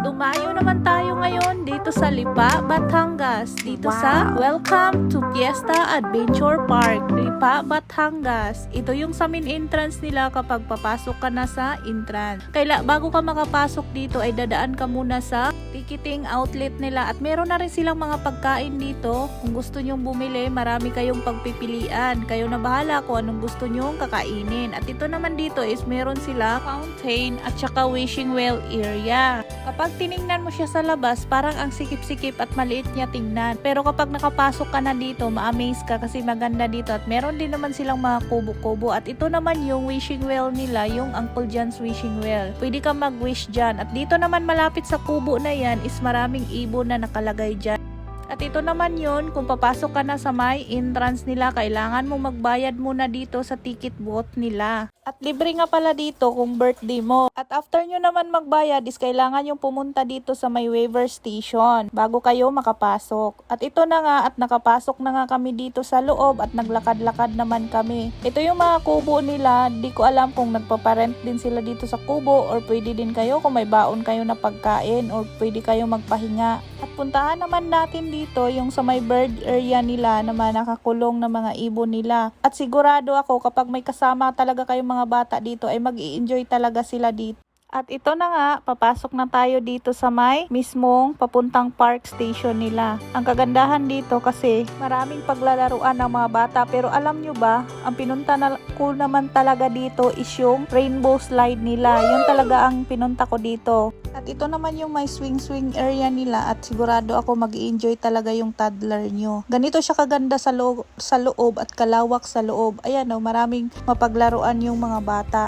Dumayo naman tayo ngayon dito sa Lipa, Batangas. Dito sa Welcome to Fiesta Adventure Park, Lipa, Batangas. Ito yung sa main entrance nila kapag papasok ka na sa entrance. Bago ka makapasok dito ay dadaan ka muna sa ticketing outlet nila. At meron na rin silang mga pagkain dito. Kung gusto nyong bumili, marami kayong pagpipilian. Kayo na bahala kung anong gusto nyong kakainin. At ito naman dito is meron sila fountain at saka wishing well area. Kapag tiningnan mo siya sa labas, parang ang sikip-sikip at maliit niya tingnan. Pero kapag nakapasok ka na dito, ma-amaze ka kasi maganda dito. At meron din naman silang mga kubo-kubo. At ito naman yung wishing well nila, yung Uncle John's wishing well. Pwede ka mag-wish dyan. At dito naman malapit sa kubo na yan is maraming ibon na nakalagay dyan. At ito naman yun, kung papasok ka na sa may entrance nila, kailangan mo magbayad muna dito sa ticket booth nila. At libre nga pala dito kung birthday mo. At after nyo naman magbayad is kailangan yung pumunta dito sa may waiver station bago kayo makapasok. At ito na nga at nakapasok na nga kami dito sa loob at naglakad-lakad naman kami. Ito yung mga kubo nila. Di ko alam kung nagpaparent din sila dito sa kubo or pwede din kayo kung may baon kayo na pagkain or pwede kayo magpahinga. At puntahan naman natin dito yung sa may bird area nila naman nakakulong na mga ibon nila. At sigurado ako kapag may kasama talaga kayong mga bata dito ay mag-i-enjoy talaga sila dito. At ito na nga, papasok na tayo dito sa may mismong papuntang park station nila. Ang kagandahan dito kasi maraming paglalaruan ng mga bata, pero alam nyo ba, ang pinunta na ko naman talaga dito is yung rainbow slide nila. Yun talaga ang pinunta ko dito. At ito naman yung may swing area nila at sigurado ako mag-i-enjoy talaga yung toddler nyo. Ganito siya kaganda sa loob at kalawak sa loob. Ayan o, maraming mapaglaruan yung mga bata.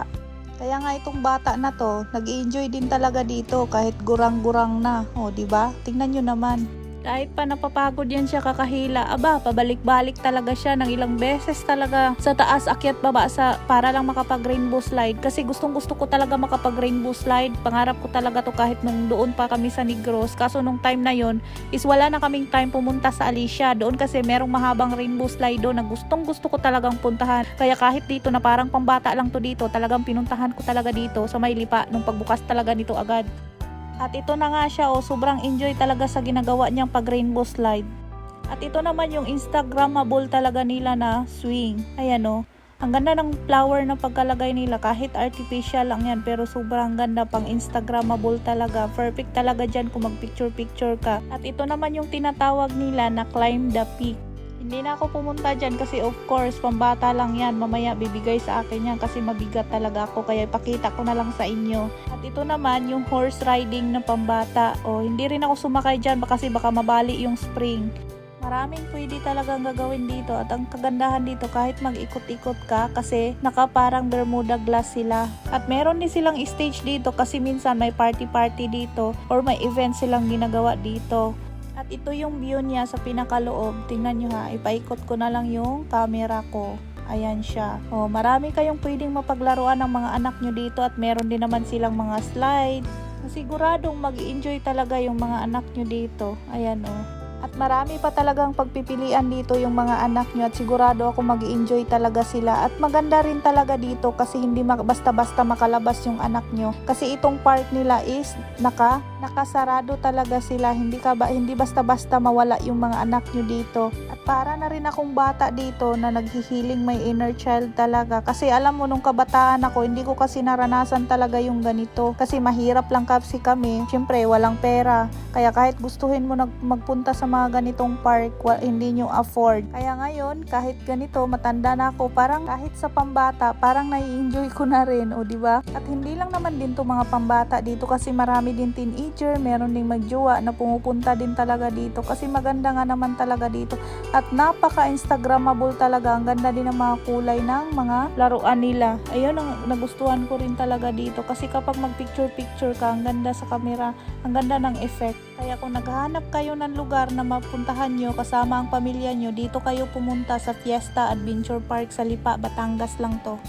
Kaya nga itong bata na to, nag-i-enjoy din talaga dito kahit gurang-gurang na. O, diba? Tingnan nyo naman. Kahit pa napapagod yan siya kakahila, aba, pabalik-balik talaga siya ng ilang beses talaga sa taas, akyat baba para lang makapag rainbow slide. Kasi gustong-gusto ko talaga makapag rainbow slide. Pangarap ko talaga to kahit nung doon pa kami sa Negros. Kaso nung time na yon is wala na kaming time pumunta sa Alicia. Doon kasi merong mahabang rainbow slide doon na gustong-gusto ko talagang puntahan. Kaya kahit dito na parang pambata lang to dito, talagang pinuntahan ko talaga dito sa may Lipa nung pagbukas talaga nito agad. At ito na nga siya, sobrang enjoy talaga sa ginagawa niyang pag rainbow slide. At ito naman yung Instagrammable talaga nila na swing. Ayan ang ganda ng flower na pagkalagay nila, kahit artificial lang yan pero sobrang ganda, pang Instagrammable talaga. Perfect talaga dyan kung mag picture ka. At ito naman yung tinatawag nila na climb the peak. Hindi na ako pumunta dyan kasi of course pambata lang yan, mamaya bibigay sa akin yan kasi mabigat talaga ako, kaya ipakita ko na lang sa inyo. At ito naman yung horse riding na pambata. Hindi rin ako sumakay dyan kasi baka mabali yung spring. Maraming pwede talagang gagawin dito at ang kagandahan dito kahit mag-ikot-ikot ka kasi nakaparang Bermuda glass sila. At meron din silang stage dito kasi minsan may party-party dito or may event silang ginagawa dito. At ito yung view niya sa pinakaloob. Tingnan nyo ha, ipaikot ko na lang yung camera ko. Ayan siya. Marami kayong pwedeng mapaglaruan ng mga anak nyo dito at meron din naman silang mga slide. Siguradong mag-enjoy talaga yung mga anak nyo dito. Ayan At marami pa talagang pagpipilian dito yung mga anak nyo at sigurado ako mag-enjoy talaga sila. At maganda rin talaga dito kasi hindi basta-basta makalabas yung anak nyo. Kasi itong park nila is nakasarado talaga sila. Hindi basta-basta mawala yung mga anak nyo dito. At para na rin akong bata dito na naghihiling may inner child talaga. Kasi alam mo nung kabataan ako, hindi ko kasi naranasan talaga yung ganito. Kasi mahirap lang kasi kami. Siyempre walang pera. Kaya kahit gustuhin mo magpunta sa mga ganitong park, hindi nyo afford. Kaya ngayon, kahit ganito, matanda na ako, parang kahit sa pambata, parang nai-enjoy ko na rin, diba? At hindi lang naman din to mga pambata dito kasi marami din teenager, meron ding magjowa na pumupunta din talaga dito kasi maganda nga naman talaga dito. At napaka-Instagrammable talaga, ang ganda din ng mga kulay ng mga laruan nila. Ayun, ang nagustuhan ko rin talaga dito kasi kapag mag-picture-picture ka, ang ganda sa camera, ang ganda ng effect. Kaya kung naghahanap kayo ng lugar na mapuntahan nyo kasama ang pamilya nyo, dito kayo pumunta sa Fiesta Adventure Park sa Lipa, Batangas lang to.